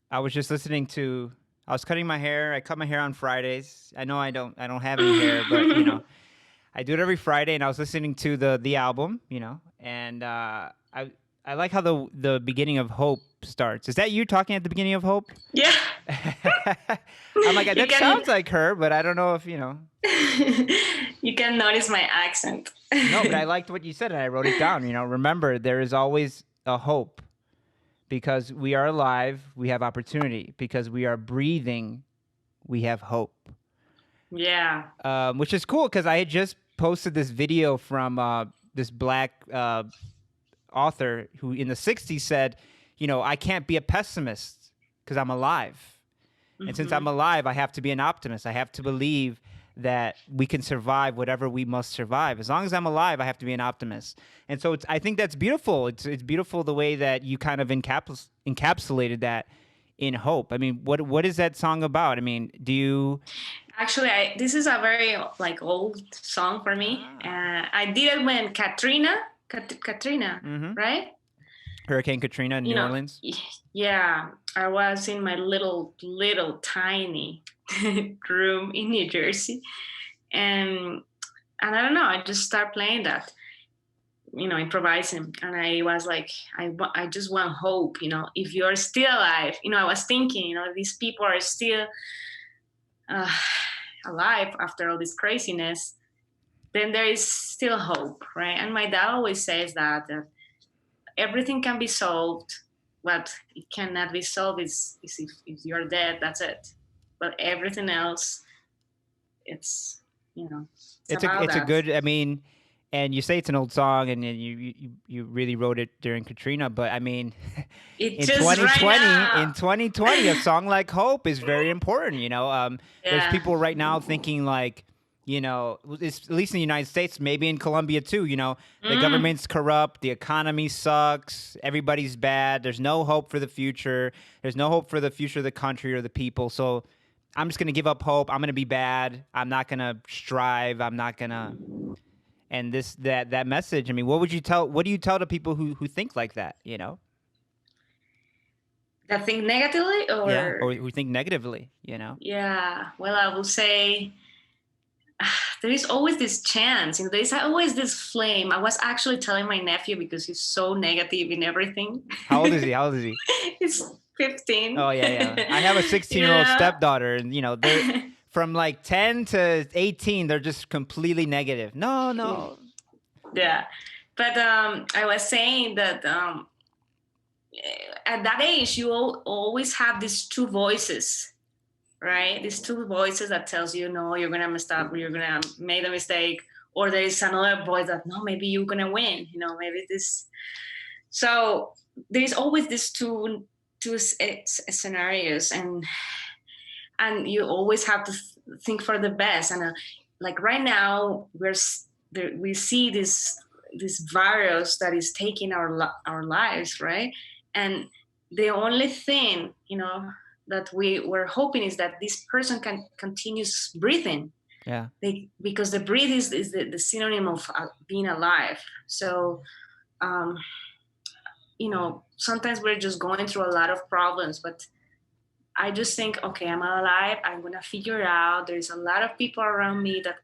I was just listening to. I was cutting my hair. I cut my hair on Fridays. I know I don't have any hair, but I do it every Friday. And I was listening to the album, and I like how the beginning of Hope starts. Is that you talking at the beginning of Hope? Yeah. I'm like, You that can sounds like her, but I don't know if. you can notice my accent. No, but I liked what you said, and I wrote it down. Remember, there is always a hope. Because we are alive, we have opportunity. Because we are breathing, we have hope. Yeah. Which is cool because I had just posted this video from this black author who in the 60s said, I can't be a pessimist because I'm alive. And since I'm alive, I have to be an optimist. I have to believe that we can survive whatever we must survive. As long as I'm alive, I have to be an optimist. And so I think that's beautiful. It's beautiful the way that you kind of encapsulated that in Hope. I mean, what is that song about? I mean, do you... Actually, this is a very old song for me. I did it when Katrina, right? Hurricane Katrina in New Orleans? Yeah, I was in my little tiny room in New Jersey, and I don't know, I just started playing that, improvising, and I was like, I just want hope, if you're still alive, I was thinking, these people are still alive after all this craziness, then there is still hope, right? And my dad always says that everything can be solved. What it cannot be solved is if you're dead, that's it. But everything else, it's It's about a that. good. I mean, and you say it's an old song, and you really wrote it during Katrina. But I mean, It in just 2020, right now. in 2020, a song like Hope is very important. There's Yeah. people right now thinking like, at least in the United States, maybe in Colombia too. The government's corrupt, the economy sucks, everybody's bad. There's no hope for the future. There's no hope for the future of the country or the people. So I'm just gonna give up hope. I'm gonna be bad. I'm not gonna strive. I'm not gonna. And that message. I mean, what do you tell to people who think like that? That think negatively, Yeah, or or who think negatively. yeah. Well, I will say there is always this chance. There is always this flame. I was actually telling my nephew because he's so negative in everything. How old is he? How old is he? He's 15. Oh yeah. I have a 16-year-old stepdaughter, and they're from like 10 to 18. They're just completely negative. No. Yeah, but I was saying that at that age you always have these two voices, right? These two voices that tells you, no, you're gonna mess up, you're gonna make a mistake, or there is another voice that, no, maybe you're gonna win, maybe this. So there's always these two scenarios, and you always have to think for the best. And like right now we see this virus that is taking our lives, right? And the only thing that we were hoping is that this person can continue breathing. Yeah. Because the breathe is the synonym of being alive. So sometimes we're just going through a lot of problems, but I just think, okay, I'm alive, I'm gonna figure it out. There's a lot of people around me that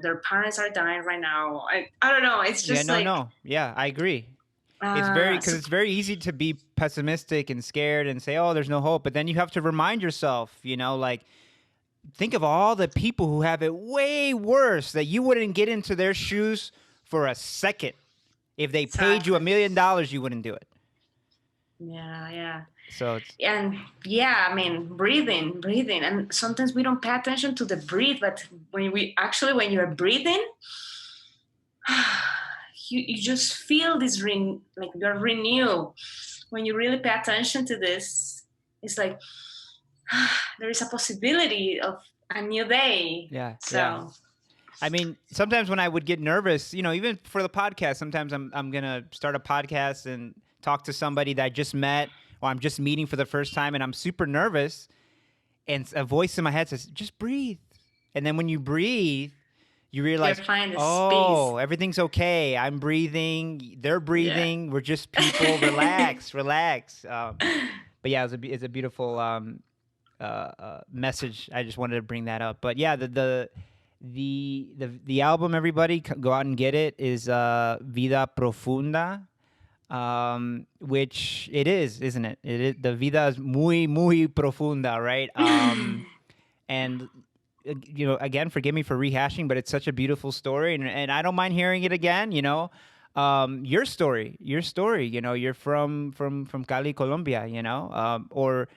their parents are dying right now. I don't know, it's just yeah, I agree. It's very easy to be pessimistic and scared and say, oh, there's no hope. But then you have to remind yourself, like, think of all the people who have it way worse, that you wouldn't get into their shoes for a second. If they paid you $1 million, you wouldn't do it. Yeah. So I mean, breathing. And sometimes we don't pay attention to the breathe, but when you're breathing, you just feel this like you're renewed. When you really pay attention to this, it's like there is a possibility of a new day. Yeah. So. Yeah. I mean, sometimes when I would get nervous, even for the podcast, sometimes I'm gonna start a podcast and talk to somebody that I just met, or I'm just meeting for the first time, and I'm super nervous, and a voice in my head says, "Just breathe." And then when you breathe, you realize, oh, everything's okay. I'm breathing. They're breathing. Yeah. We're just people. Relax. but yeah, it's a beautiful message. I just wanted to bring that up. But yeah, the album, everybody go out and get it, is Vida Profunda, which it is, isn't it? The vida is muy profunda, right? And you know, again, forgive me for rehashing, but it's such a beautiful story, and I don't mind hearing it again. You know, your story. You know, you're from Cali, Colombia. You know, or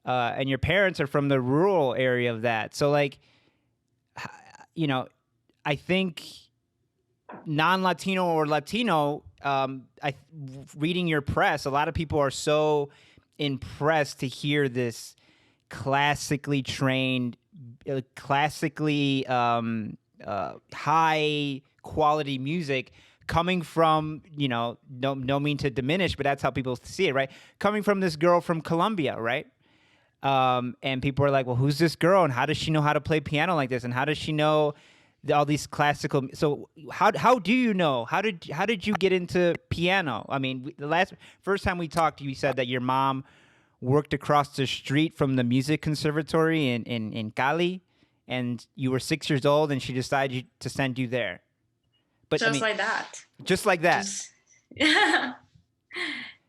and your parents are from the rural area of that. So like, you know, I think non-Latino or Latino, reading your press, a lot of people are so impressed to hear this classically trained, classically high quality music coming from, you know, no mean to diminish, but that's how people see it, right? Coming from this girl from Colombia, right? And people are like, well, who's this girl, and how does she know how to play piano like this, and how does she know all these classical? So how do you know? How did you get into piano? I mean, first time we talked, you said that your mom worked across the street from the music conservatory in Cali, and you were 6 years old, and she decided to send you there. But just I mean, like that. Just like that.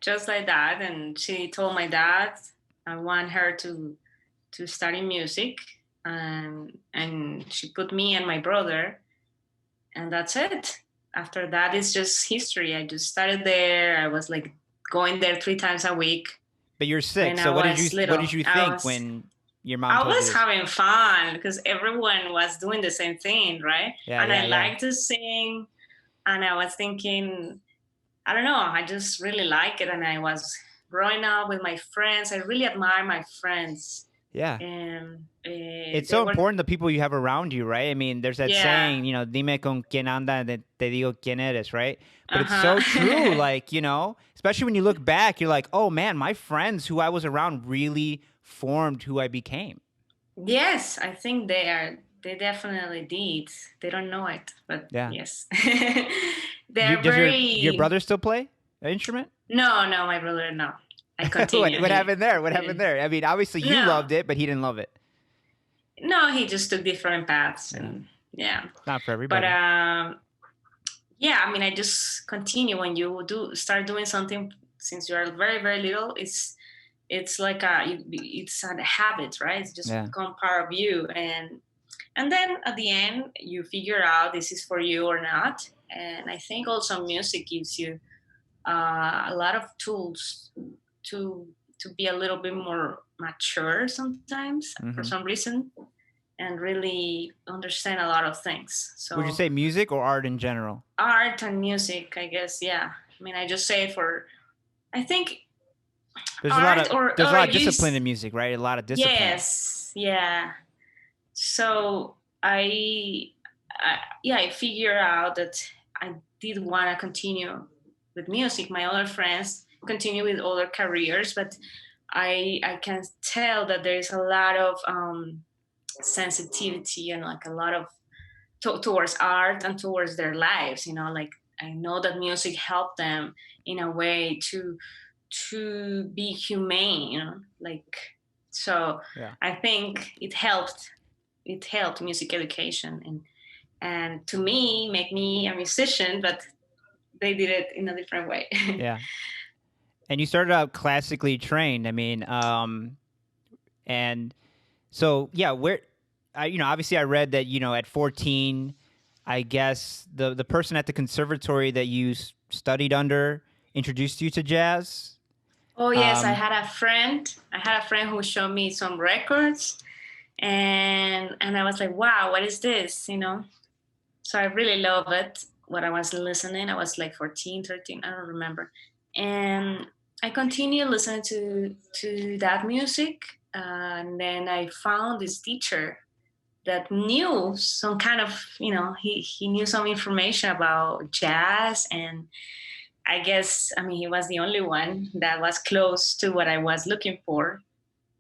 Just like that. And she told my dad, I want her to study music, and she put me and my brother, and that's it. After that, it's just history. I just started there. I was like going there 3 times a week. But you're 6, so what did you think when your mom told you? I was having fun because everyone was doing the same thing, right? Yeah, and I like to sing, and I was thinking, I don't know, I just really like it, and I was growing up with my friends. I really admire my friends. Yeah. And it's so important, the people you have around you, right? I mean, there's that saying, you know, dime con quién anda, te digo quién eres, right? But it's so true. Like, you know, especially when you look back, you're like, oh man, my friends who I was around really formed who I became. Yes, I think they definitely did. They don't know it, but yes. Your brother still play an instrument? No, my brother, no. I continue. What happened there? What happened there? I mean, obviously you loved it, but he didn't love it. No, he just took different paths, and not for everybody. But yeah, I mean, I just continue. When you start doing something since you are very, very little, it's like it's a habit, right? It's just become part of you, and then at the end you figure out this is for you or not. And I think also music gives you a lot of tools to be a little bit more mature sometimes for some reason, and really understand a lot of things. So would you say music or art in general? Art and music, I guess. Yeah, I mean, I just say it for, I think there's a lot of discipline in music, right? A lot of discipline. Yes, yeah. So I figure out that I did want to continue with music. My other friends continue with other careers, but I can tell that there is a lot of sensitivity and like a lot of towards art and towards their lives. You know, like I know that music helped them in a way to be humane. You know, like so. Yeah. I think it helped music education and to me make me a musician, but they did it in a different way. Yeah. And you started out classically trained. I mean, and so yeah, obviously I read that, you know, at 14, I guess the person at the conservatory that you studied under introduced you to jazz. Oh yes, I had a friend who showed me some records, and I was like, wow, what is this? You know, so I really love it. What I was listening, I was like 14, 13, I don't remember. And I continued listening to that music. And then I found this teacher that knew some kind of, you know, he knew some information about jazz. And I guess, I mean, he was the only one that was close to what I was looking for.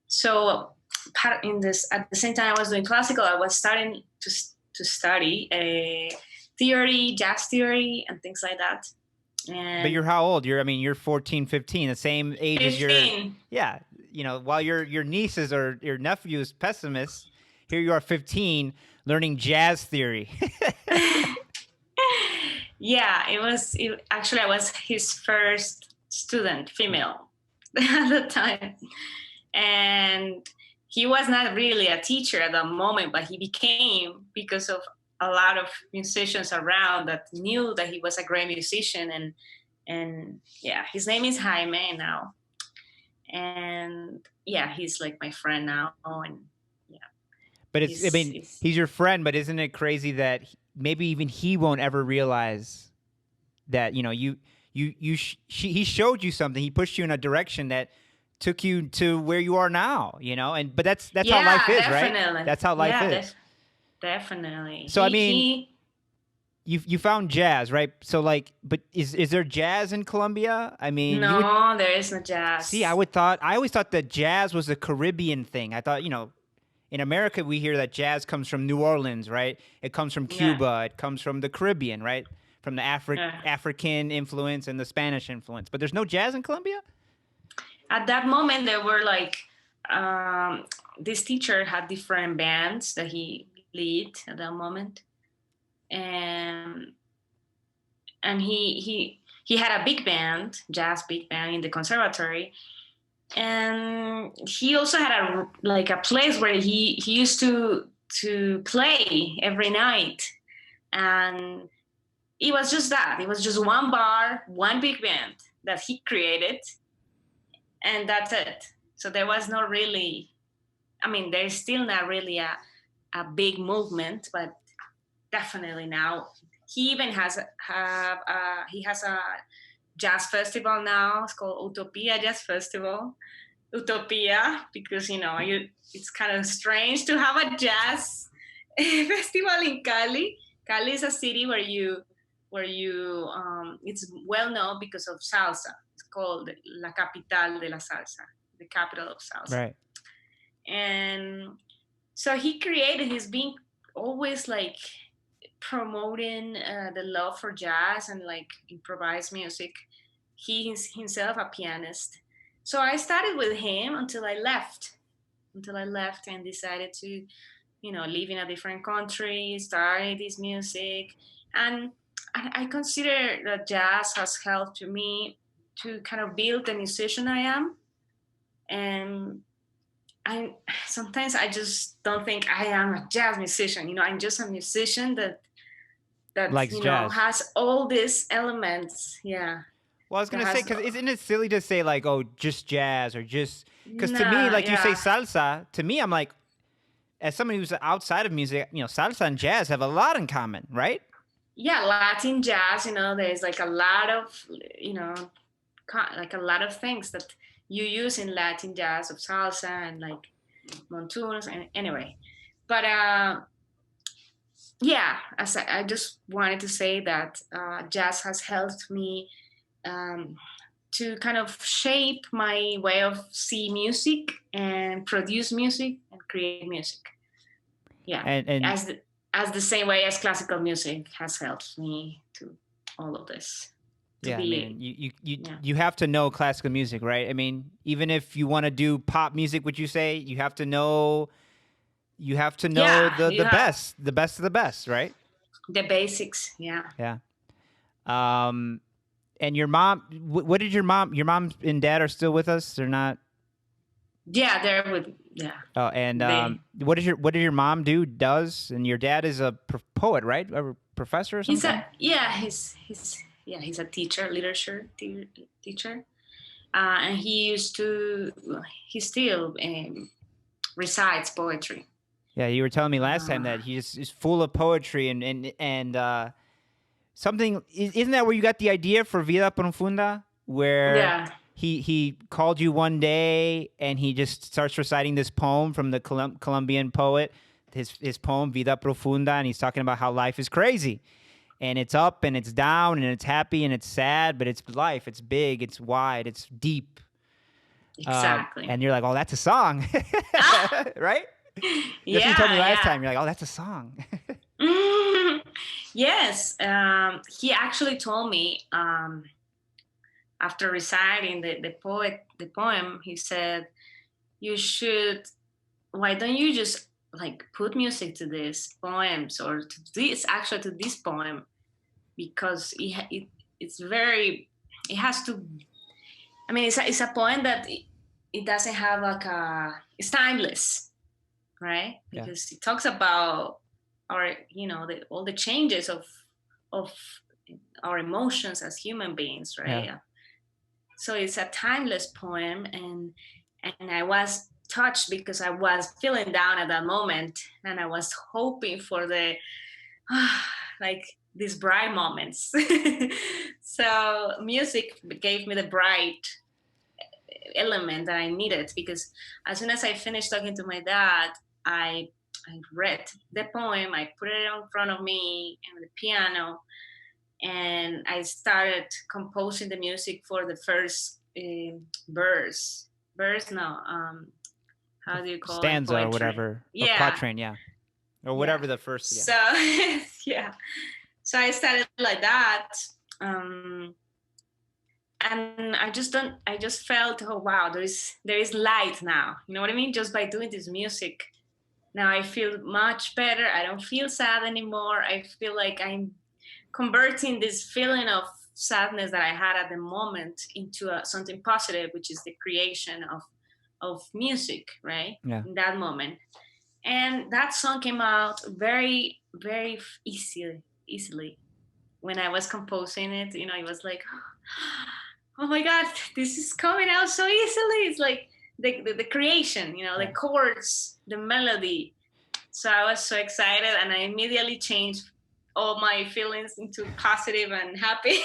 So at the same time I was doing classical, I was starting to study theory, jazz theory, and things like that. And but you're how old? You're 14, 15, the same age 15. As your... Yeah. while your nieces or your nephew is pessimists, here you are 15 learning jazz theory. Yeah, actually, I was his first student, female, at the time. And he was not really a teacher at the moment, but he became because of a lot of musicians around that knew that he was a great musician. And yeah, his name is Jaime now. And yeah, he's like my friend now. And yeah. But he's your friend, but isn't it crazy that maybe even he won't ever realize that, he showed you something, he pushed you in a direction that took you to where you are now, but that's how life is, definitely. Right? That's how life is. Definitely. So you found jazz, right? So but is there jazz in Colombia? No, there is no jazz. See, I always thought that jazz was a Caribbean thing. I thought, in America we hear that jazz comes from New Orleans, right? It comes from Cuba, yeah. It comes from the Caribbean, right? From the African influence and the Spanish influence. But there's no jazz in Colombia? At that moment, there were this teacher had different bands that he lead at that moment. And he had a big band, jazz big band in the conservatory. And he also had a place where he used to play every night. And it was just that. It was just one bar, one big band that he created. And that's it. So there was not really, there's still not really a big movement, but definitely now. He even has a jazz festival now. It's called Utopia Jazz Festival. Utopia, because it's kind of strange to have a jazz festival in Cali. Cali is a city where you it's well known because of salsa. It's called La Capital de la Salsa, the capital of salsa. Right. And so he's been always promoting the love for jazz and improvised music. He is himself a pianist. So I started with him until I left and decided to, live in a different country, study this music. And I consider that jazz has helped me to kind of build the musician I am. And sometimes I just don't think I am a jazz musician. I'm just a musician that likes jazz. Has all these elements. Yeah. Well, I was gonna say, because isn't it silly to say just jazz or just because to me, you say salsa. To me, I'm like, as somebody who's outside of music, salsa and jazz have a lot in common, right? Yeah, Latin jazz. There's a lot of a lot of things that you use in Latin jazz of salsa and montunos and anyway, but yeah, as I just wanted to say that jazz has helped me to kind of shape my way of see music and produce music and create music. Yeah, and as the same way as classical music has helped me to all of this. Yeah, you have to know classical music, right? Even if you want to do pop music, would you say you have to know? You have to know the best of the best, right? The basics, yeah. Yeah. And your mom, what did your mom and dad are still with us? They're not? Yeah, they're with, yeah. Oh, and what did your mom does? And your dad is a poet, right? A professor or something? He's a teacher, literature teacher. And he still recites poetry. Yeah, you were telling me last time that he is full of poetry and something. Isn't that where you got the idea for Vida Profunda? Where he called you one day and he just starts reciting this poem from the Colombian poet, his poem Vida Profunda, and he's talking about how life is crazy. And it's up and it's down and it's happy and it's sad, but it's life. It's big, it's wide, it's deep. Exactly. And you're like, oh, that's a song. Right? Yeah. You told me last time. You're like, oh, that's a song. Yes. He actually told me after reciting the poem, he said, you should, why don't you just like put music to these poems, or to this, actually to this poem, because it's very, it has to, I mean, it's a poem that it doesn't have like it's timeless, right? Yeah. Because it talks about our, all the changes of our emotions as human beings, right? Yeah. So it's a timeless poem, and I was touched because I was feeling down at that moment, and I was hoping for the like these bright moments. So music gave me the bright element that I needed, because as soon as I finished talking to my dad, I read the poem, I put it in front of me on the piano, and I started composing the music for the first verse. Verse, no, how do you call it? Stanza or Poetry. whatever. Or Yeah, quatrain, yeah. Or yeah. whatever the first, yeah. So yeah, so I started like that, and I just felt, oh wow, there is light now. You know what I mean? Just by doing this music, now I feel much better. I don't feel sad anymore. I feel like I'm converting this feeling of sadness that I had at the moment into something positive, which is the creation of music, right? Yeah. In that moment. And that song came out very, very easily. When I was composing it, it was like, oh my God, this is coming out so easily. It's like the creation, the chords, the melody. So I was so excited, and I immediately changed all my feelings into positive and happy.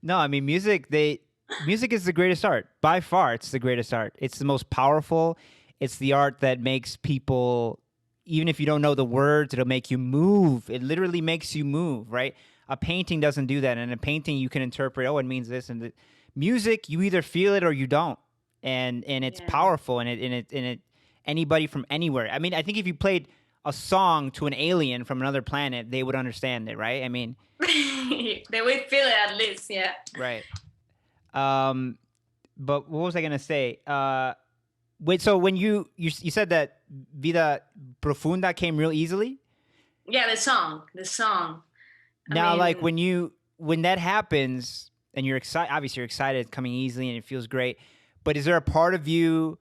No, I mean music is the greatest art. By far, it's the greatest art. It's the most powerful. It's the art that makes people, even if you don't know the words, it'll make you move. It literally makes you move, right? A painting doesn't do that. In a painting, you can interpret, oh, it means this. And the music, you either feel it or you don't. And it's powerful, and it anybody from anywhere. I mean, I think if you played a song to an alien from another planet, they would understand it, right? I mean, they would feel it at least, yeah. Right. But what was I gonna say? Wait. So when you said that Vida Profunda came real easily. Yeah, the song. Now, like when that happens and you're excited, obviously you're excited, it's coming easily and it feels great. But is there a part of you,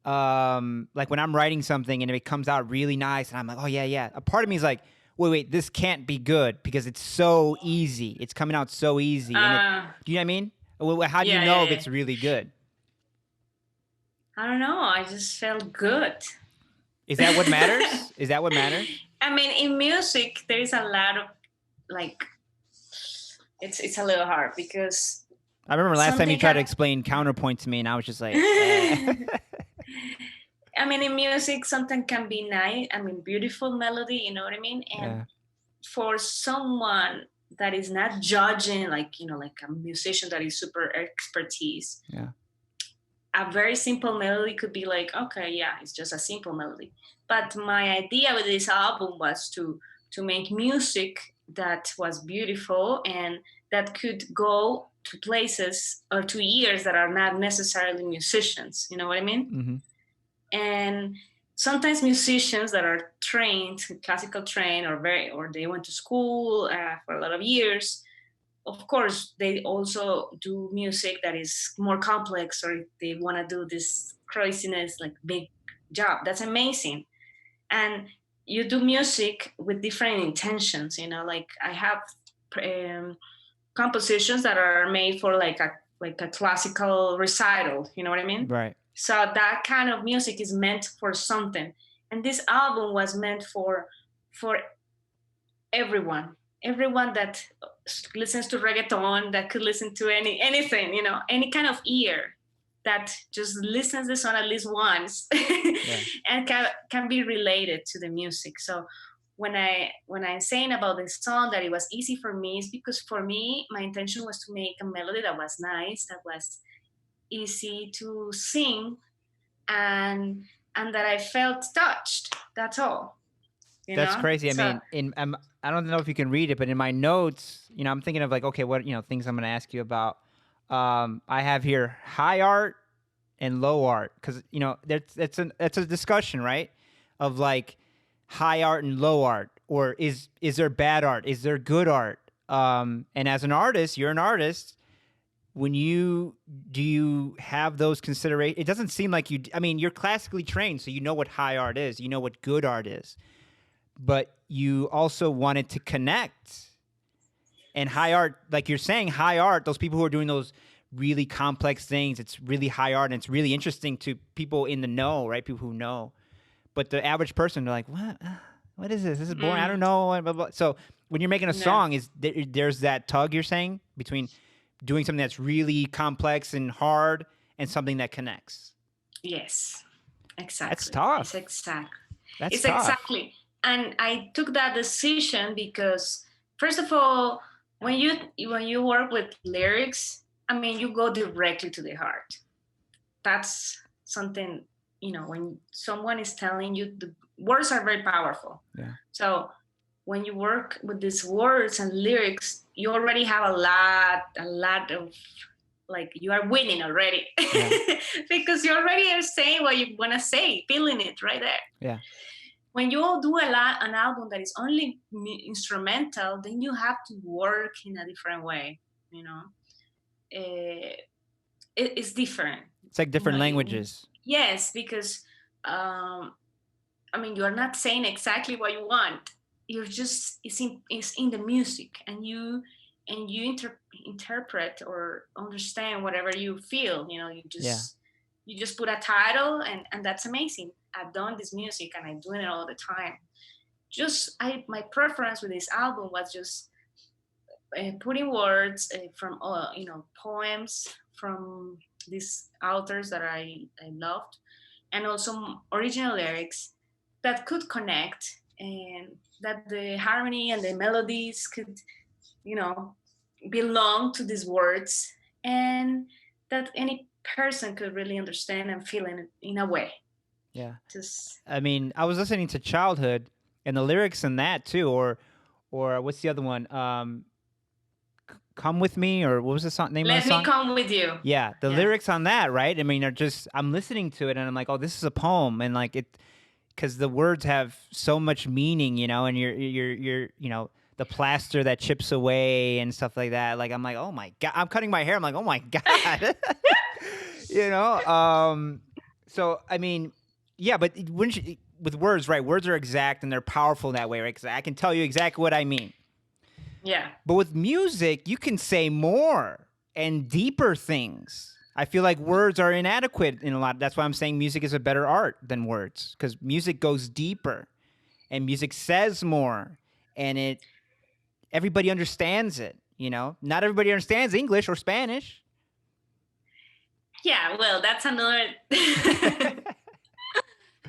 like when I'm writing something and it comes out really nice and I'm like, oh yeah, a part of me is like, wait, this can't be good because it's so easy. It's coming out so easy. And do you know what I mean? How do you know if it's really good? I don't know. I just felt good. Is that what matters? Is that what matters? I mean, in music, there is a lot of like, it's a little hard because I remember last time you tried to explain counterpoint to me, and I was just like, eh. I mean, in music, something can be nice. I mean, beautiful melody. You know what I mean? And for someone that is not judging, like like a musician that is super expertise. Yeah. A very simple melody could be like, okay, yeah, it's just a simple melody. But my idea with this album was to make music that was beautiful and that could go to places or to ears that are not necessarily musicians. You know what I mean? Mm-hmm. And sometimes musicians that are trained, classical trained, or they went to school for a lot of years, of course, they also do music that is more complex, or they want to do this craziness, like big job. That's amazing. And you do music with different intentions, like I have compositions that are made for like a classical recital, you know what I mean? Right. So that kind of music is meant for something. And this album was meant for everyone that listens to reggaeton, that could listen to anything, any kind of ear that just listens to the song at least once and can be related to the music. So when I'm saying about this song that it was easy for me, is because for me, my intention was to make a melody that was nice, that was easy to sing, and that I felt touched. That's all. That's crazy. I mean, I don't know if you can read it, but in my notes, I'm thinking of like, okay, what things I'm going to ask you about. I have here high art and low art? Because that's a discussion, right? Of like high art and low art, or is there bad art? Is there good art? And as an artist, you're an artist. Do you have those considerations? It doesn't seem like you. I mean, you're classically trained, so you know what high art is. You know what good art is, but you also wanted to connect. And high art, like you're saying, high art. Those people who are doing those really complex things, it's really high art, and it's really interesting to people in the know, right? People who know. But the average person, they're like, what? What is this? This is boring. I don't know. Blah, blah, blah. So when you're making a song, there's that tug you're saying between doing something that's really complex and hard and something that connects. Yes, exactly. That's tough. It's exactly. That's tough. Exactly. And I took that decision because, first of all, when you work with lyrics, I mean, you go directly to the heart. That's something, when someone is telling you, the words are very powerful. Yeah. So when you work with these words and lyrics, you already have a lot of, like, you are winning already. Yeah. Because you already are saying what you want to say, feeling it right there. Yeah. When you do an album that is only instrumental, then you have to work in a different way, it's different. It's like different languages. Yes, because, you are not saying exactly what you want. You're just, it's in the music, and you interpret or understand whatever you feel. You just put a title, and that's amazing. I've done this music and I'm doing it all the time. My preference with this album was just putting words from poems from these authors that I loved, and also original lyrics that could connect, and that the harmony and the melodies could belong to these words, and that any person could really understand and feel in a way. Yeah. I was listening to Childhood, and the lyrics in that too, or what's the other one? Come With Me, or what was the name of the song? Let Me Come With You. Yeah, the lyrics on that, right? I mean, I'm listening to it, and I'm like, oh, this is a poem, and like because the words have so much meaning, and you're the plaster that chips away and stuff like that. Like, I'm like, oh my God, I'm cutting my hair. I'm like, oh my God, So I mean. Yeah, but with words, right? Words are exact and they're powerful that way, right? Because I can tell you exactly what I mean. Yeah. But with music, you can say more and deeper things. I feel like words are inadequate in a lot. That's why I'm saying music is a better art than words, because music goes deeper and music says more, and everybody understands it. Not everybody understands English or Spanish. Yeah, well, that's another.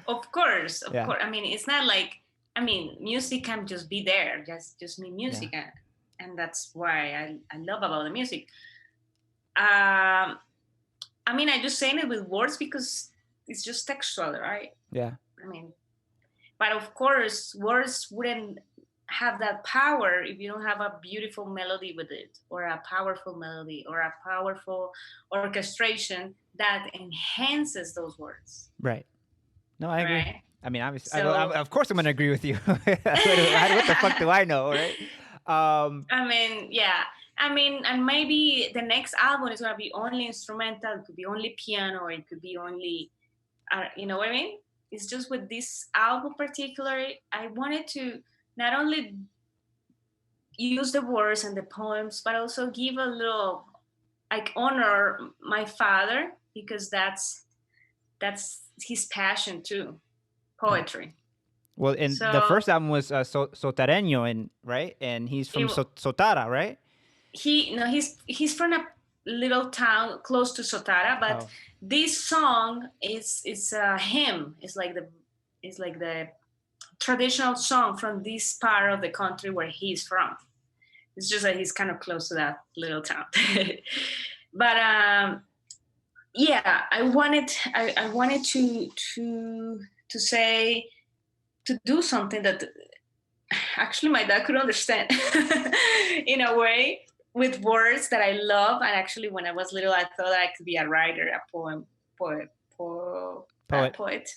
Of course. I mean, it's not like, music can just be there, just mean music, and that's why I love about the music. I just saying it with words because it's just textual, right? Yeah. But of course, words wouldn't have that power if you don't have a beautiful melody with it, or a powerful melody, or a powerful orchestration that enhances those words. Right. No, I agree. Right? I mean, obviously, of course I'm going to agree with you. What the fuck do I know, right? Yeah. And maybe the next album is going to be only instrumental. It could be only piano, or it could be only, you know what I mean? It's just with this album particularly, I wanted to not only use the words and the poems, but also give a little, like, honor my father, because that's his passion too, poetry. Well, and the first album was Sotareño, right? And he's from Sotara, right? He's from a little town close to Sotara, but this song is a hymn. It's like the traditional song from this part of the country where he's from. It's just that he's kind of close to that little town. But yeah, I wanted to say, to do something that actually my dad could understand in a way, with words that I love. And actually, when I was little, I thought I could be a writer, a bad Poet. poet.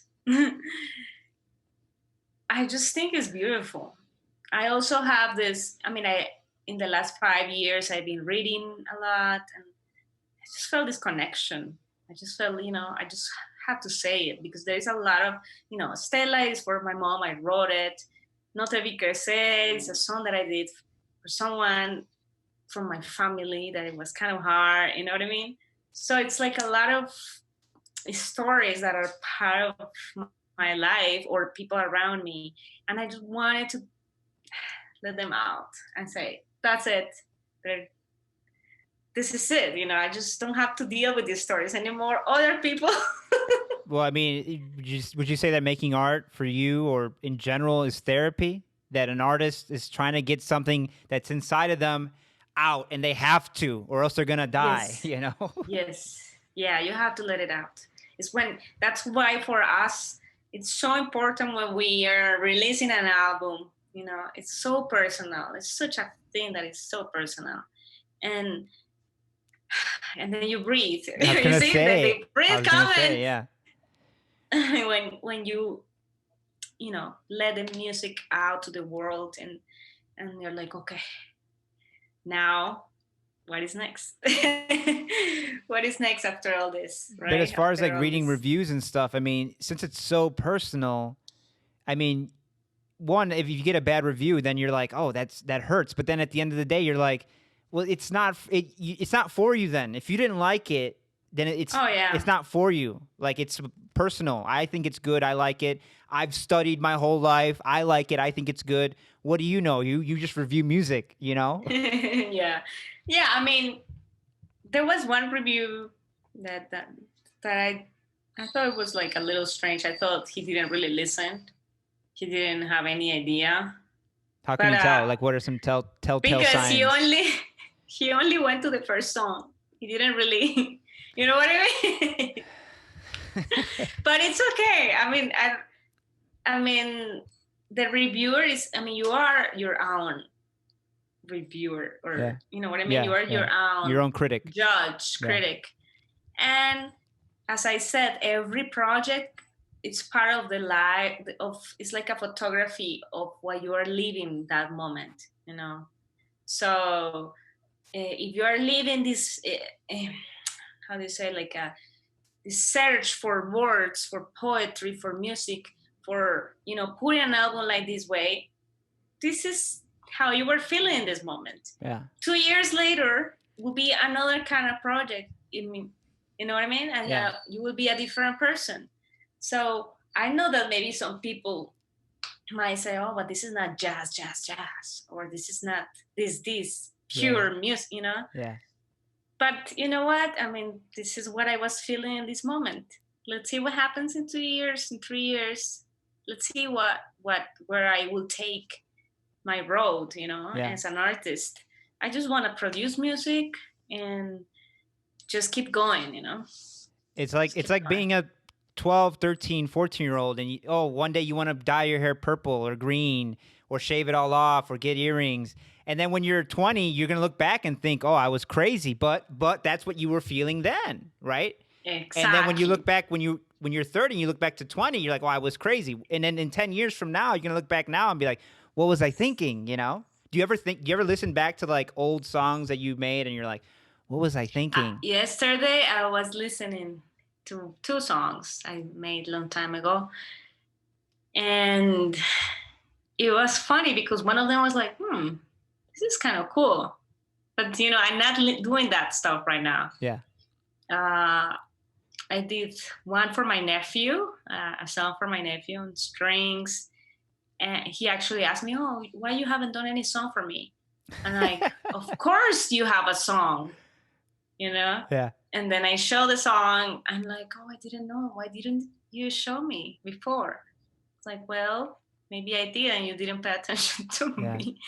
I just think it's beautiful. I also have this. I mean, I in the last 5 years I've been reading a lot, and I just felt this connection. I just felt, I just have to say it because there is a lot of, Stella is for my mom. I wrote it. No te vi crecer is a song that I did for someone from my family that it was kind of hard. You know what I mean? So it's like a lot of stories that are part of my life or people around me, and I just wanted to let them out and say, "That's it. This is it." I just don't have to deal with these stories anymore. Other people. Well, I mean, would you say that making art for you or in general is therapy? That an artist is trying to get something that's inside of them out and they have to, or else they're going to die, Yes. you know? Yes. Yeah, you have to let it out. That's why for us, it's so important when we are releasing an album. It's so personal. It's such a thing that is so personal. And then you breathe. I was You going to see that say, the breathe coming yeah. when you let the music out to the world, and you're like, okay, now what is next? What is next after all this, right? But as far as After like all reading this. reviews and stuff, I mean, since it's so personal, I mean, one, if you get a bad review, then you're like, oh, that hurts. But then at the end of the day, you're like, well, it's not for you then. If you didn't like it, then Oh yeah. it's not for you. Like, it's personal. I think it's good. I like it. I've studied my whole life. I like it. I think it's good. What do you know? You just review music, you know? Yeah. Yeah, I mean, there was one review that I thought it was like a little strange. I thought he didn't really listen. He didn't have any idea. How can But you tell? Like, what are some telltale because he signs? only he only went to the first song. He didn't really, you know what I mean? But it's okay. I mean, the reviewer is. I mean, you are your own reviewer, or Yeah. you know what I mean. Yeah, You are yeah. Your own critic. judge, Yeah. critic, and as I said, every project it's part of the life of. It's like a photography of what you are living that moment. So if you are living this, how do you say, like this search for words, for poetry, for music, for putting an album like this way, this is how you were feeling in this moment. Yeah. 2 years later will be another kind of project. You know what I mean? And Yeah. you will be a different person. So I know that maybe some people might say, "Oh, but this is not jazz, or this is not this pure music," Yeah. But you know what? I mean, this is what I was feeling in this moment. Let's see what happens in 2 years, in 3 years. Let's see where I will take my road, as an artist. I just want to produce music and just keep going, It's like being a 12, 13, 14-year-old and one day you want to dye your hair purple or green or shave it all off or get earrings. And then when you're 20, you're going to look back and think, "Oh, I was crazy." But that's what you were feeling then, right? Exactly. And then when you look back when you're 30 and you look back to 20, you're like, "Oh, I was crazy." And then in 10 years from now, you're going to look back now and be like, "What was I thinking?" Do you ever listen back to like old songs that you made and you're like, "What was I thinking?" Yesterday I was listening to 2 songs I made a long time ago. And it was funny because one of them was like, this is kind of cool. But, I'm not doing that stuff right now. Yeah. I did one for my nephew, a song for my nephew on strings. And he actually asked me, "Oh, why you haven't done any song for me?" And I'm like, "Of course you have a song, Yeah. And then I show the song. I'm like, "Oh, I didn't know. Why didn't you show me before?" It's like, well, maybe I did and you didn't pay attention to me.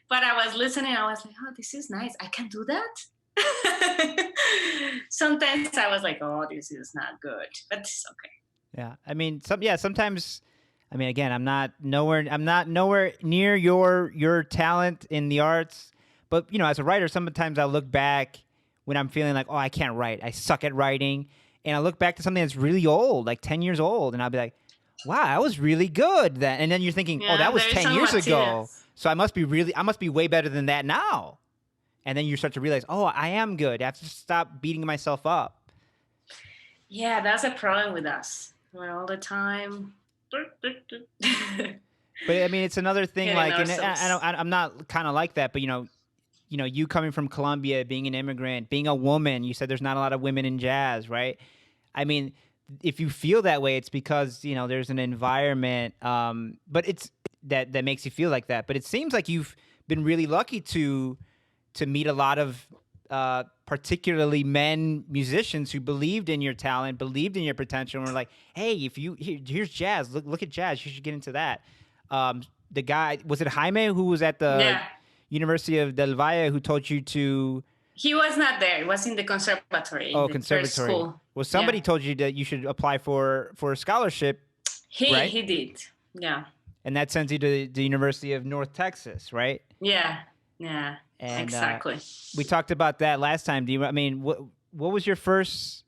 But I was listening. I was like, "Oh, this is nice. I can do that." Sometimes I was like, "Oh, this is not good," but it's okay. Yeah. I mean, sometimes, I mean, again, I'm not nowhere near your talent in the arts, but as a writer, sometimes I look back when I'm feeling like, "Oh, I can't write. I suck at writing." and I look back to something that's really old, like 10 years old, and I'll be like, wow, I was really good then. And then you're thinking, oh, Yeah, that was there's 10 some years ago. materials. So I must be way better than that now. And then you start to realize, oh, I am good. I have to stop beating myself up. Yeah, that's a problem with us. We're all the time But I mean, it's another thing. getting Like, and ourselves. I'm not kind of like that. But you coming from Colombia, being an immigrant, being a woman. You said there's not a lot of women in jazz, right? I mean, if you feel that way, it's because there's an environment. But it's that makes you feel like that. But it seems like you've been really lucky to meet a lot of particularly men musicians who believed in your talent, believed in your potential, and were like, "Hey, here's jazz. Look at jazz. You should get into that." The guy, was it Jaime, who was at the Yeah, University of Del Valle, who told you to he was not there. He was in the conservatory, in the first conservatory? school. Well, Yeah, somebody told you that you should apply for a scholarship, he right? he did. Yeah, And that sends you to the University of North Texas, right? yeah, yeah. And Exactly. we talked about that last time. I mean, what was your first?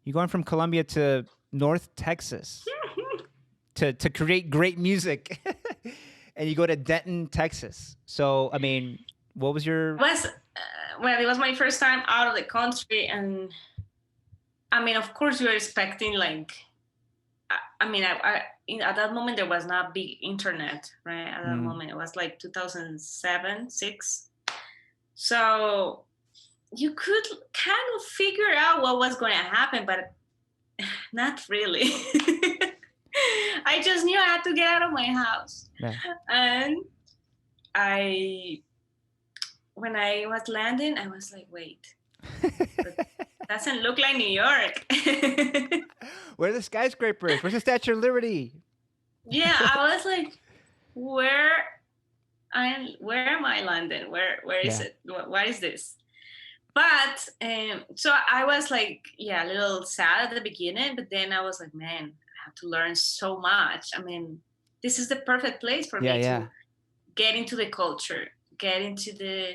You going from Colombia to North Texas to create great music, and you go to Denton, Texas. So I mean, what was your? Was well, it was my first time out of the country, and I mean, of course, you're expecting like, I mean, at that moment there was not big internet, right? At that moment, it was like 2007, six. So you could kind of figure out what was going to happen, but not really. I just knew I had to get out of my house, Yeah. and when I was landing, I was like, wait, that doesn't look like New York. Where are the skyscrapers? Where's the Statue of Liberty? Yeah, I was like, where am I, London? Where is it? What is this? But so I was like, yeah, a little sad at the beginning, but then I was like, man, I have to learn so much. I mean, this is the perfect place for me to get into the culture, get into the,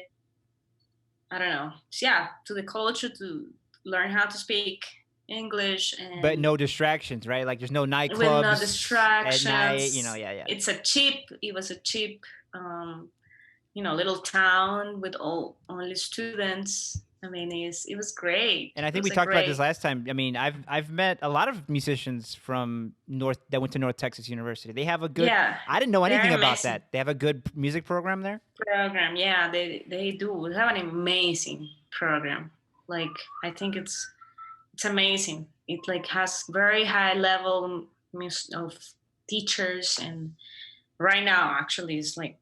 I don't know, yeah, to the culture, to learn how to speak English, and But no distractions, right? Like there's no nightclubs with no at night. distractions. Yeah. It was a cheap, little town with only students. I mean, it was great. And I It think was we a talked about this great, last time. I mean, I've met a lot of musicians from that went to North Texas University. They have a good. yeah, I didn't know anything they're about amazing that. They have a good music program there. program. Yeah, they do have an amazing program. Like, I think it's amazing. It like has very high level of teachers, and right now actually is like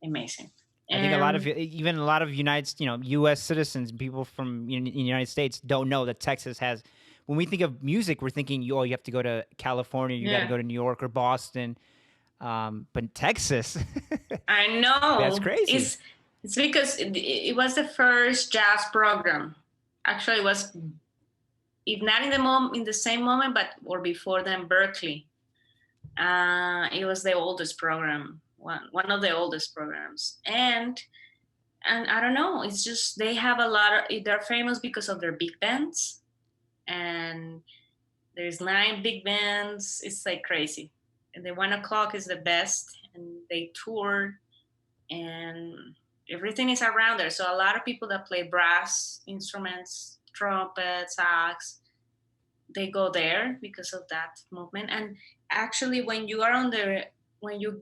amazing. I think even a lot of U.S. citizens, people from in the United States, don't know that Texas has. When we think of music, we're thinking, you have to go to California, you got to go to New York or Boston, but Texas, I know, that's crazy. It's because it was the first jazz program. Actually, it was, if not in the same moment, but or before then, Berkeley. It was the oldest program, one of the oldest programs, and I don't know. It's just they have a lot of. They're famous because of their big bands, and there's 9 big bands. It's like crazy, and the 1 o'clock is the best, and they toured, and everything is around there. So a lot of people that play brass instruments, trumpet, sax, they go there because of that movement. And actually, when you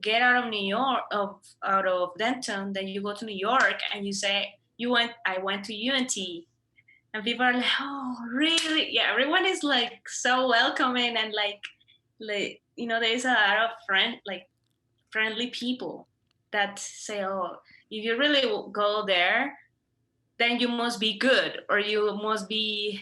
get out of New York, out of Denton, then you go to New York and you say I went to UNT, and people are like, oh, really? Yeah, everyone is like so welcoming, and like there's a lot of friendly people that say, oh, if you really go there, then you must be good, or you must be,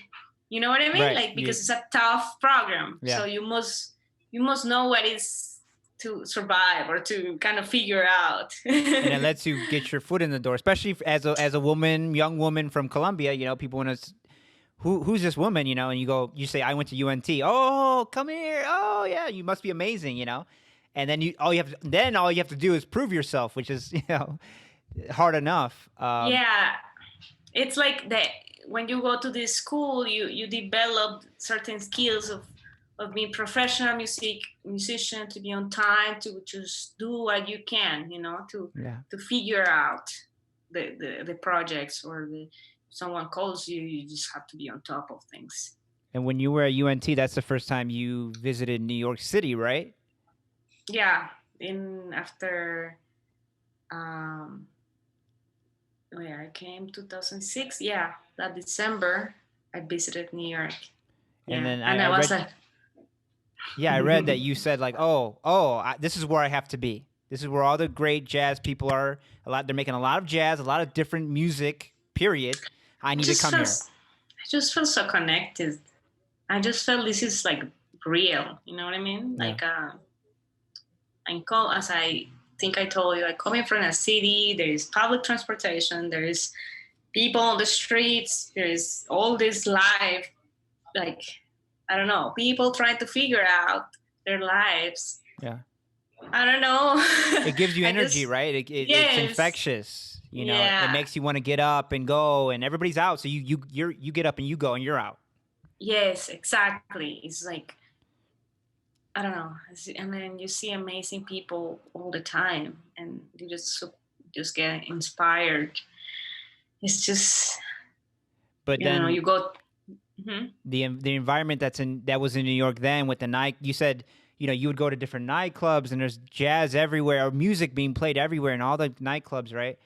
you know what I mean? Right. Like, because it's a tough program. Yeah. So you must know what is to survive or to kind of figure out. And it lets you get your foot in the door, especially as a woman, young woman from Colombia. People want to, who's this woman, and you say, I went to UNT. Oh, come here. Oh yeah, you must be amazing, And then all you have to do is prove yourself, which is hard enough. Yeah, it's like that when you go to this school, you develop certain skills of being professional musician, to be on time, to just do what you can, Yeah. to figure out the projects, or someone calls you, you just have to be on top of things. And when you were at UNT, that's the first time you visited New York City, right? Yeah, in after um oh yeah, I came 2006. Yeah, that December I visited New York. And Yeah, then and I I was read, like, yeah, I read that you said like, this is where I have to be. This is where all the great jazz people are. They're making a lot of jazz, a lot of different music. Period. I need to just come here. felt, I just felt so connected. I just felt this is like real. You know what I mean? Yeah. Like, as I think I told you, I coming from a city. There is public transportation. There is people on the streets. There is all this life. Like, I don't know, people trying to figure out their lives. Yeah. I don't know. It gives you I energy, just, right? It's yes, infectious. It yeah, makes you want to get up and go, and everybody's out, so you get up and you go, and you're out. yes, exactly. It's like, I don't know. And then you see amazing people all the time, and you just get inspired. It's just, But then you go. Mm-hmm. the environment that was in New York then with the night, you said, you would go to different nightclubs and there's jazz everywhere or music being played everywhere in all the nightclubs, right?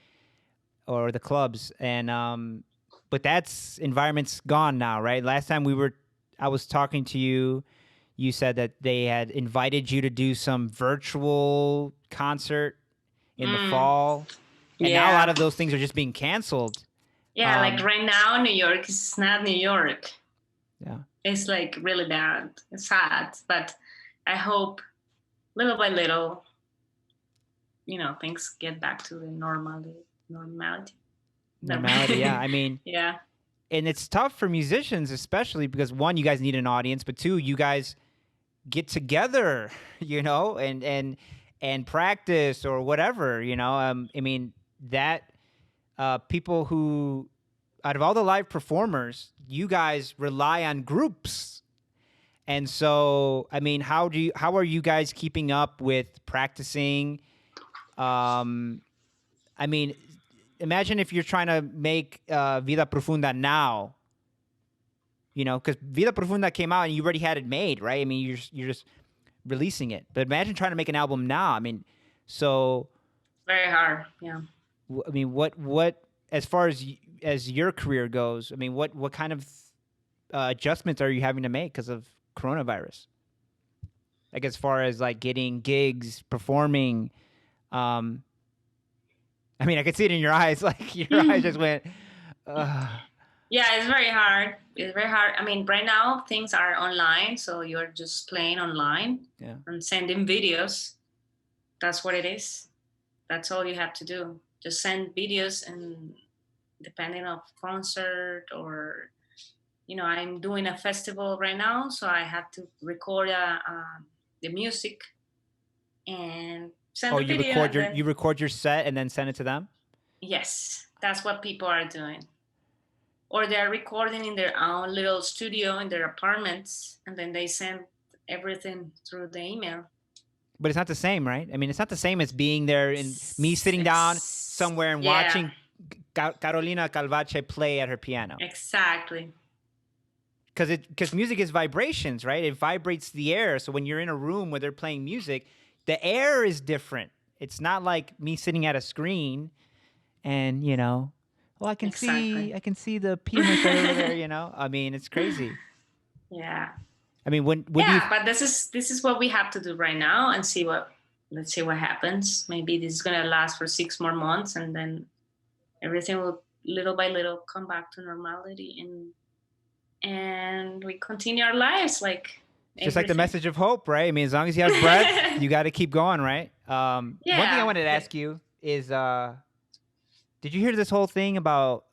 Or the clubs. And but that's environment's gone now, right? Last time I was talking to you, you said that they had invited you to do some virtual concert in the fall. And now a lot Yeah. of those things are just being canceled. Yeah, like right now, New York is not New York. Yeah. It's like really bad. It's sad, but I hope little by little, things get back to the normality. Normality, yeah. I mean, yeah. And it's tough for musicians, especially because one, you guys need an audience, but two, you guys get together, and practice or whatever, I mean, that people who, out of all the live performers, you guys rely on groups. And so, I mean, how are you guys keeping up with practicing? I mean, imagine if you're trying to make Vida Profunda now, because Vida Profunda came out and you already had it made, right? I mean, you're just releasing it. But imagine trying to make an album now. I mean, so very hard. Yeah. I mean, what as far as your career goes, I mean, what kind of adjustments are you having to make because of coronavirus? Like as far as like getting gigs, performing. I mean, I could see it in your eyes. Like your eyes just went. Yeah, it's very hard. It's very hard. I mean, right now things are online, so you're just playing online and sending videos. That's what it is. That's all you have to do. Just send videos, and depending on concert or, I'm doing a festival right now, so I have to record the music and send the video. You record your set and then send it to them? Yes, that's what people are doing. Or they're recording in their own little studio in their apartments, and then they send everything through the email. But it's not the same, right? I mean, it's not the same as being there and me sitting down somewhere and watching Carolina Calvache play at her piano. Exactly. Because music is vibrations, right? It vibrates the air. So when you're in a room where they're playing music, the air is different. It's not like me sitting at a screen and, I can see the pianist over there, I mean, it's crazy. Yeah. I mean, but this is what we have to do right now, and let's see what happens. Maybe this is gonna last for 6 more months, and then everything will little by little come back to normality, and we continue our lives like. It's just like the message of hope, right? I mean, as long as you have breath, you got to keep going, right? One thing I wanted to ask you is, did you hear this whole thing about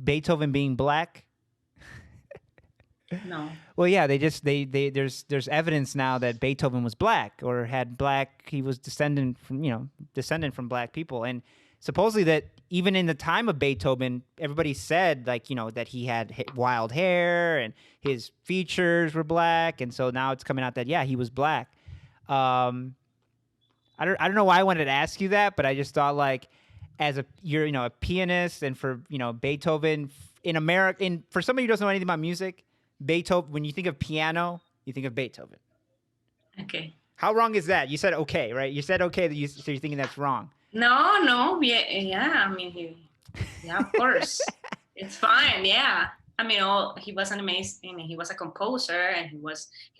Beethoven being black? No. Well, yeah, there's evidence now that Beethoven was black or had black. He was descendant from black people, and supposedly that even in the time of Beethoven, everybody said like, that he had wild hair and his features were black, and so now it's coming out that yeah, he was black. Um, I don't know why I wanted to ask you that, but I just thought like, as you're a pianist, and for Beethoven in America, for somebody who doesn't know anything about music, Beethoven, when you think of piano, you think of Beethoven. Okay. How wrong is that? You said okay, right? You said okay, so you're thinking that's wrong. No, yeah. I mean, yeah, of course, it's fine. Yeah, I mean, he was an amazing. I mean, he was a composer, and he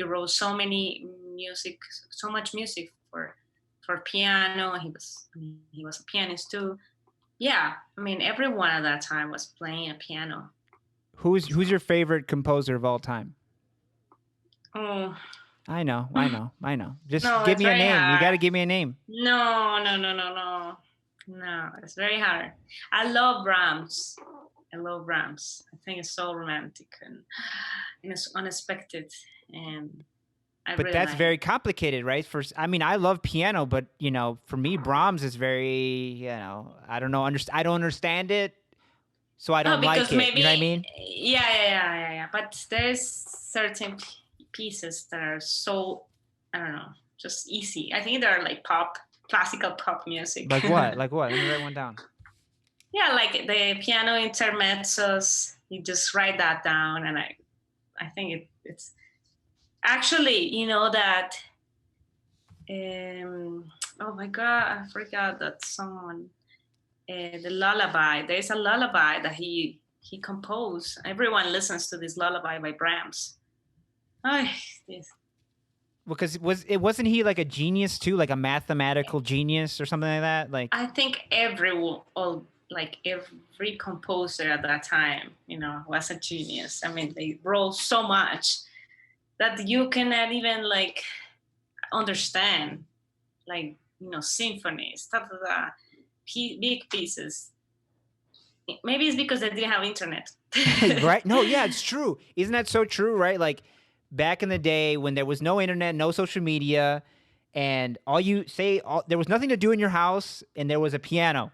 wrote so much music for piano. He was a pianist too. Yeah, I mean, everyone at that time was playing a piano. Who's your favorite composer of all time? Oh, I know. Just no, give it's me a very name. You hard. got to give me a name. No, it's very hard. I love Brahms. I think it's so romantic and it's unexpected, and But that's like very complicated, right? I love piano, but for me, Brahms is very, I don't know, I don't understand it, so I don't like it. Maybe, you know what I mean? Yeah. But there's certain pieces that are so, I don't know, just easy. I think they're like classical pop music. Like what? Like what? Let me write one down. Yeah, like the piano intermezzos. You just write that down, and I think it's actually, that. Oh my God, I forgot that song. The lullaby. There's a lullaby that he composed. Everyone listens to this lullaby by Brahms. This. Because wasn't he like a genius too, like a mathematical genius or something like that? Like I think every composer at that time, was a genius. I mean, they wrote so much that you cannot even like understand, like symphonies, stuff like that, big pieces. Maybe it's because they didn't have internet. Right? No, yeah, it's true. Isn't that so true, right? Like back in the day when there was no internet, no social media, and there was nothing to do in your house, and there was a piano,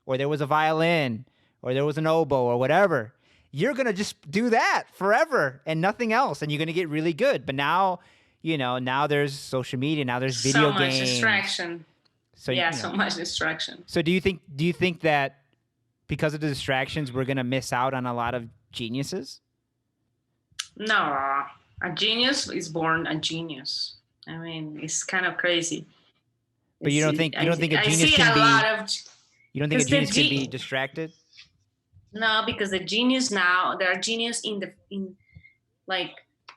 or there was a violin, or there was an oboe, or whatever. You're going to just do that forever and nothing else, and you're going to get really good. But now, now there's social media, now there's video games. So much distraction. So so much distraction. So do you think that because of the distractions, we're going to miss out on a lot of geniuses? No, a genius is born a genius. I mean, it's kind of crazy. But you don't think a genius can be distracted? No, because the genius now, there are genius like,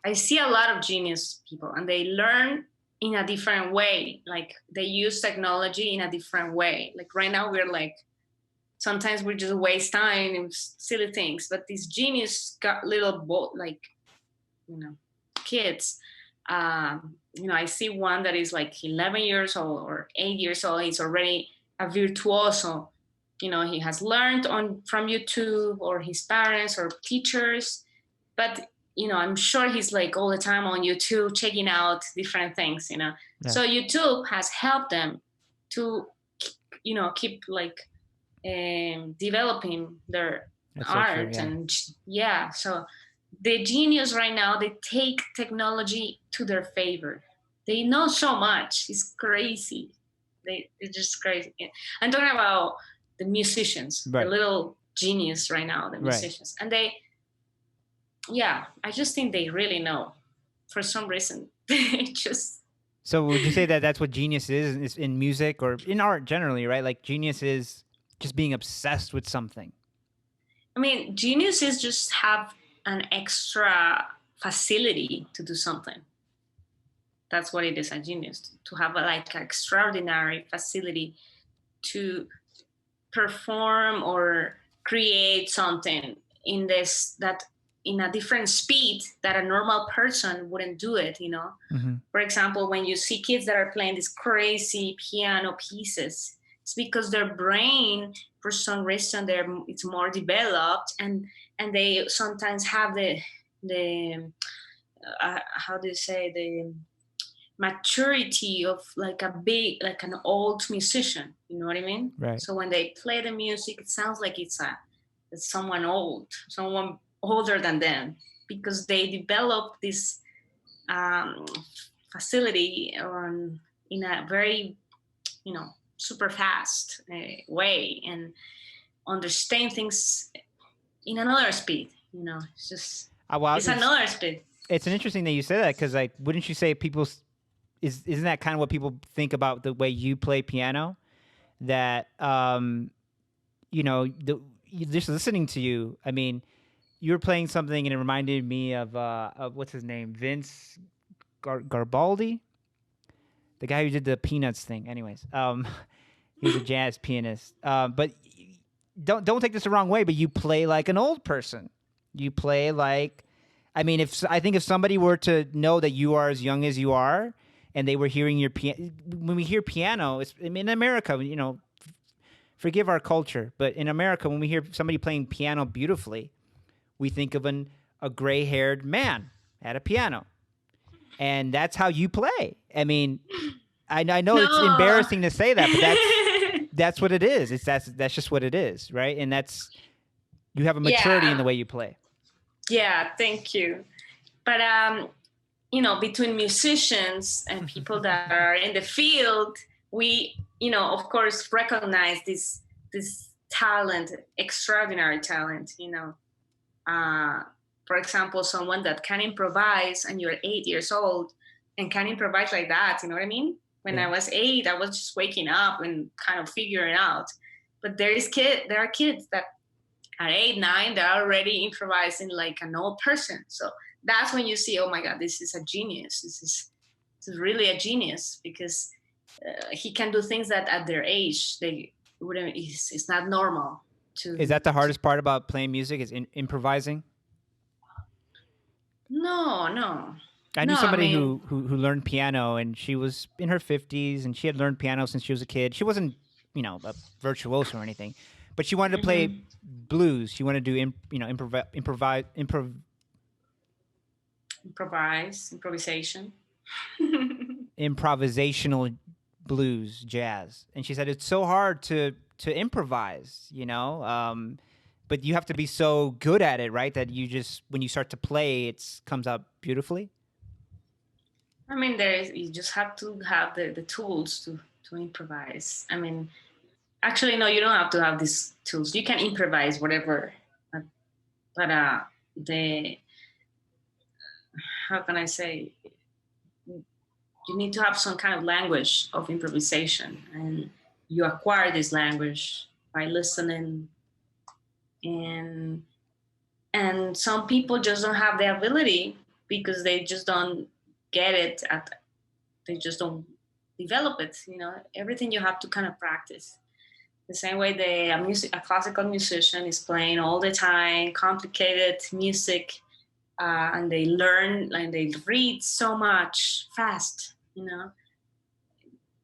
I see a lot of genius people, and they learn in a different way. Like they use technology in a different way. Like right now we're like, sometimes we just waste time in silly things, but these genius got little kids. I see one that is like 11 years old or 8 years old. He's already a virtuoso. He has learned from YouTube or his parents or teachers, but I'm sure he's like all the time on YouTube checking out different things. Yeah. So YouTube has helped them to keep like developing their art. So true, and so the genius right now, they take technology to their favor. They know so much. It's crazy. It's just crazy. I'm talking about the musicians, right. The little genius right now, the musicians. Right. And I just think they really know. For some reason, they just... So would you say that that's what genius is in music or in art generally, right? Like genius is just being obsessed with something. I mean, genius is just have an extra facility to do something. That's what it is, a genius, to have an extraordinary facility to perform or create something in a different speed that a normal person wouldn't do it, Mm-hmm. For example, when you see kids that are playing these crazy piano pieces, it's because their brain, for some reason, it's more developed, and they sometimes have the how do you say, maturity of like an old musician. You know what I mean? Right. So when they play the music, it sounds like it's someone old, someone older than them, because they develop this um, facility in a very, super fast way, and understand things in another speed. It's just Well, it's another speed. it's an interesting that you say that, because like, wouldn't you say isn't that kind of what people think about the way you play piano? That just listening to you, I mean, you were playing something and it reminded me of what's his name, Vince Garbaldi, the guy who did the Peanuts thing. Anyways, he was a jazz pianist. But don't take this the wrong way, but you play like an old person. You play like, I mean, I think if somebody were to know that you are as young as you are, and they were hearing your piano, when we hear piano, in America, forgive our culture, but in America, when we hear somebody playing piano beautifully, we think of a gray-haired man at a piano, and that's how you play. I mean, I know it's embarrassing to say that, but that's what it is. That's just what it is, right? And you have a maturity in the way you play. Yeah, thank you. But between musicians and people that are in the field, we, of course, recognize this talent, extraordinary talent. For example, someone that can improvise, and you're 8 years old and can improvise like that. You know what I mean? When I was 8, I was just waking up and kind of figuring out. But there are kids that at 8, 9, they're already improvising like an old person. So that's when you see, oh my God, this is a genius. This is really a genius, because he can do things that at their age they wouldn't. It's not normal. Is that the hardest part about playing music? Is improvising? No. I knew somebody who learned piano, and she was in her 50s, and she had learned piano since she was a kid. She wasn't, a virtuoso or anything, but she wanted to play blues. She wanted to do improvisation. Improvisational blues, jazz. And she said it's so hard to improvise, but you have to be so good at it, right? That when you start to play, it comes out beautifully. I mean, you just have to have the tools to improvise. I mean, actually, no, you don't have to have these tools. You can improvise whatever, but how can I say? You need to have some kind of language of improvisation, and you acquire this language by listening. And some people just don't have the ability, because they just don't get it. They just don't develop it. Everything you have to kind of practice. The same way a classical musician is playing all the time, complicated music, and they learn and they read so much fast.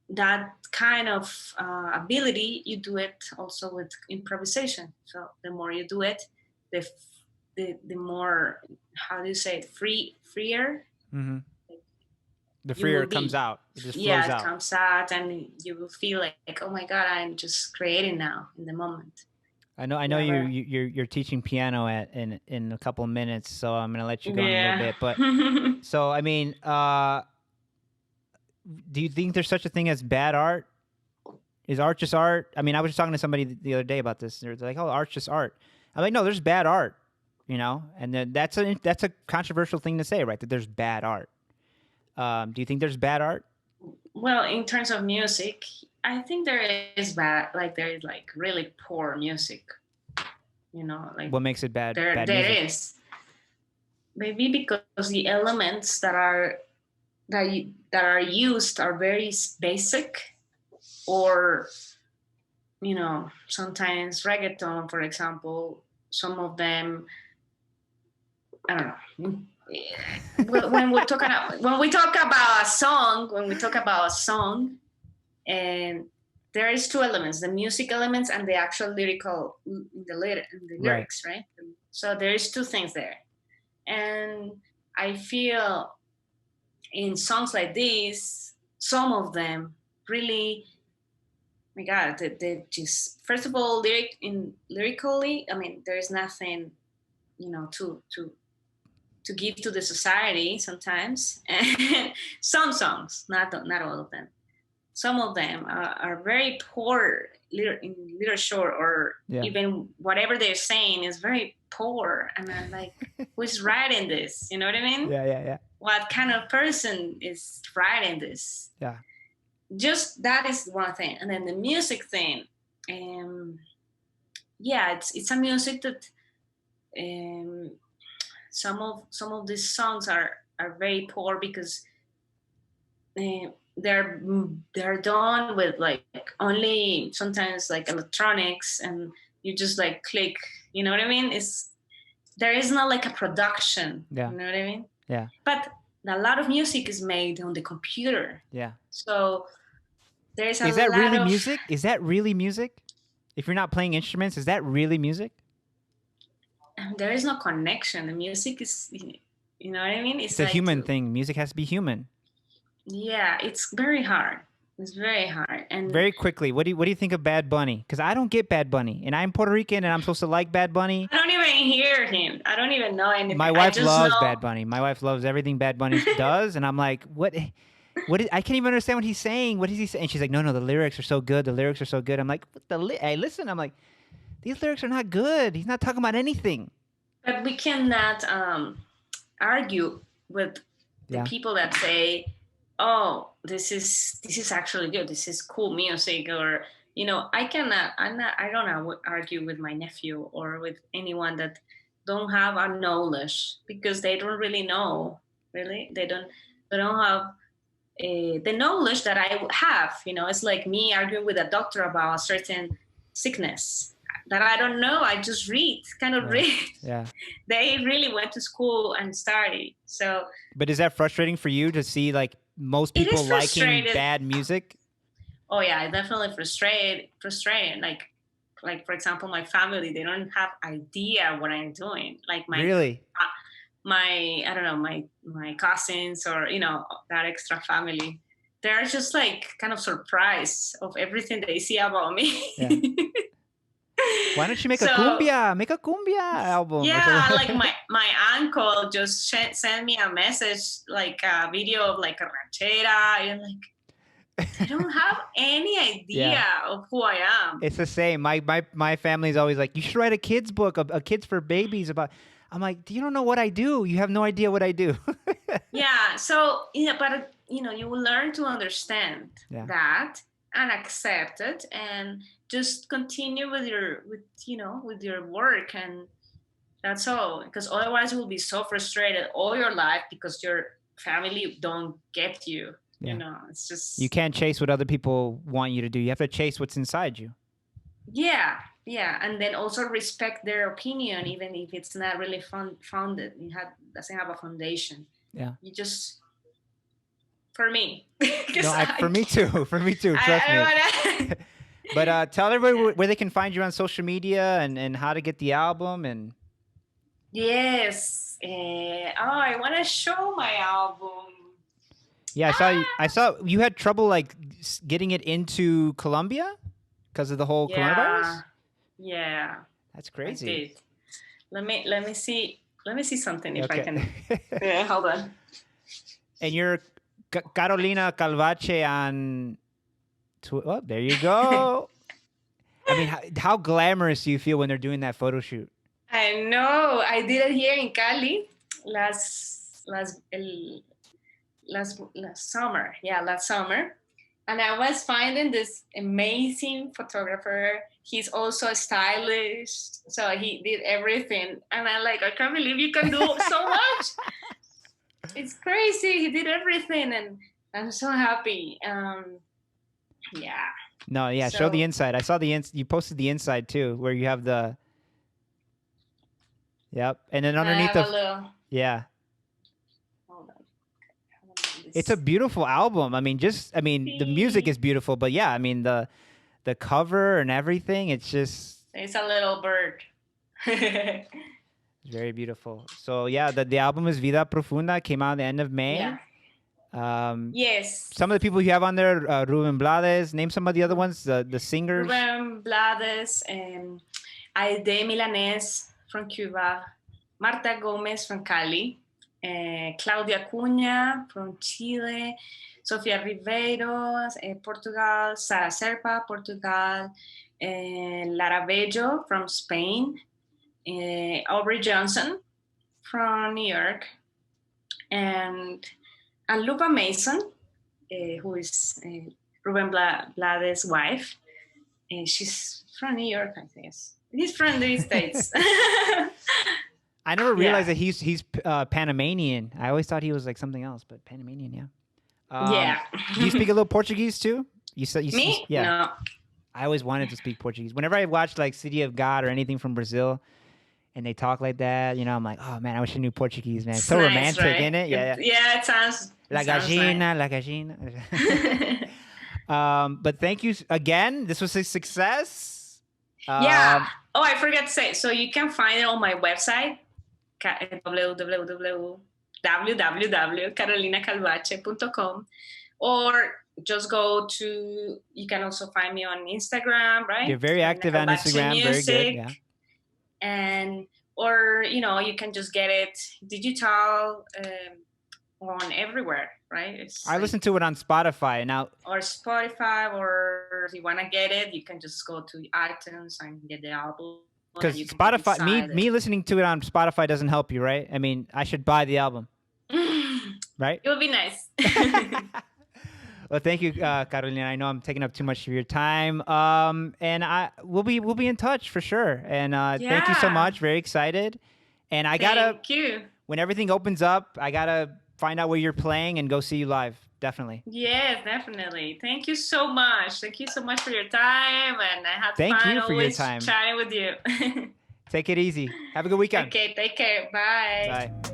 That kind of ability, you do it also with improvisation. So the more you do it, the more, how do you say it, freer. Mm-hmm. The freer it comes out. It just flows out. It comes out, and you will feel like, oh my God, I'm just creating now in the moment. I know you're teaching piano in a couple of minutes, so I'm gonna let you go in a little bit. But so I mean, do you think there's such a thing as bad art? Is art just art? I mean, I was just talking to somebody the other day about this. They're like, "Oh, art's just art." I'm like, "No, there's bad art," and then that's a controversial thing to say, right? That there's bad art. Do you think there's bad art? Well, in terms of music, I think there is bad. Like there is like really poor music. Like what makes it bad? There is. Maybe because the elements that are used are very basic, or sometimes reggaeton, for example, some of them, I don't know. when we talk about a song, and there is two elements: the music elements and the actual lyrical, the lyrics, right? So there is two things there, and I feel in songs like this, some of them really, my God, they just, first of all, lyrically, I mean, there is nothing, to give to the society sometimes. And some songs, not all of them. Some of them are very poor in literature, or even whatever they're saying is very poor. And I'm like, who's writing this? You know what I mean? Yeah. What kind of person is writing this? Yeah. Just that is one thing. And then the music thing. It's a music that some of these songs are very poor, because they're done with like only sometimes like electronics, and you just like click, you know what I mean? There is not like a production. You know what I mean? Yeah. But a lot of music is made on the computer. Yeah. So there's a Is that lot really of music? Is that really music? If you're not playing instruments, is that really music? There is no connection. The music is, you know what I mean? It's a human thing. Music has to be human. Yeah, it's very hard. It's very hard. And very quickly, what do you think of Bad Bunny? Because I don't get Bad Bunny, and I'm Puerto Rican, and I'm supposed to like Bad Bunny. I don't even hear him. I don't even know anything. My wife loves Bad Bunny. My wife loves everything Bad Bunny does, and I'm like, what? I can't even understand what he's saying. What is he saying? And she's like, no, the lyrics are so good. The lyrics are so good. I'm like, hey, listen. I'm like, these lyrics are not good. He's not talking about anything. But we cannot argue with the people that say, oh, this is actually good. This is cool music, or I don't argue with my nephew or with anyone that don't have a knowledge, because they don't really know. Really, they don't have the knowledge that I have. It's like me arguing with a doctor about a certain sickness that I don't know. I just read. Yeah. They really went to school and studied. So. But is that frustrating for you to see like most people liking bad music? Oh yeah, definitely frustrating. Like for example, my family, they don't have idea what I'm doing. Like my I don't know, my cousins, or that extra family, they're just like kind of surprised of everything they see about me. Yeah. Why don't you make a cumbia album? Yeah, like my uncle just sent me a message, like a video of like a ranchera, and like I don't have any idea of who I am. It's the same. My family's always like, you should write a kid's book, a kids for babies about. I'm like, you don't know what I do. You have no idea what I do. Yeah. So but you will learn to understand that and accept it, and just continue with your work, and that's all. Because otherwise you will be so frustrated all your life because your family don't get you. It's just, you can't chase what other people want you to do. You have to chase what's inside you. Yeah, and then also respect their opinion, even if it's not really founded. Doesn't have a foundation. Yeah. You just, for me. For me too. Trust me. But tell everybody where they can find you on social media, and how to get the album. And yes, I want to show my album. Yeah, I saw you had trouble like getting it into Colombia because of the whole coronavirus. Yeah, that's crazy. I did. Let me see something if I can. Yeah, hold on. And you're Carolina Calvache on. Oh, there you go. I mean, how glamorous do you feel when they're doing that photo shoot? I know. I did it here in Cali last summer. Yeah, last summer. And I was finding this amazing photographer. He's also a stylist. So he did everything. And I'm like, I can't believe you can do so much. It's crazy. He did everything. And I'm so happy. Yeah. No, yeah. So, show the inside. I saw you posted the inside too, where you have the. Yep, and then underneath yeah. Hold on. It's a beautiful album. I mean, the music is beautiful, but yeah, I mean the cover and everything. It's a little bird. It's very beautiful. So yeah, the album is Vida Profunda. Came out at the end of May. Yeah. Yes. Some of the people you have on there, Ruben Blades. Name some of the other ones, the singers. Ruben Blades, Aide Milanés from Cuba, Marta Gomez from Cali, Claudia Cunha from Chile, Sofia Ribeiro, Portugal, Sara Serpa, Portugal, Lara Bello from Spain, Aubrey Johnson from New York, and Lupa Mason, who is Ruben Blades' wife. She's from New York, I guess. He's from the States. I never realized that he's Panamanian. I always thought he was like something else, but Panamanian, yeah. Yeah. Do you speak a little Portuguese too? Me? Yeah. No. I always wanted to speak Portuguese. Whenever I watched like City of God or anything from Brazil, and they talk like that, you know, I'm like, oh man, I wish I knew Portuguese, man. It's so nice, romantic, right? Isn't it? Yeah. Yeah, it sounds. La gallina, nice. La gallina. But thank you again. This was a success. Yeah. Oh, I forgot to say. So you can find it on my website, www.carolinacalvache.com, or just go to. You can also find me on Instagram, right? You're very active on Instagram. Music, very good. Yeah. And or you can just get it digital on everywhere, right? I listen to it on Spotify now. Or Spotify, or if you want to get it, you can just go to iTunes and get the album. Because Spotify, me listening to it on Spotify doesn't help you, right? I mean, I should buy the album, right? It would be nice. Well, thank you, Carolina. I know I'm taking up too much of your time, and we'll be in touch for sure. And thank you so much. Very excited. And thank you. When everything opens up, I gotta find out where you're playing and go see you live. Definitely. Yes, definitely. Thank you so much. Thank you so much for your time, and I had fun always chatting with you. Take it easy. Have a good weekend. Okay, take care. Bye. Bye.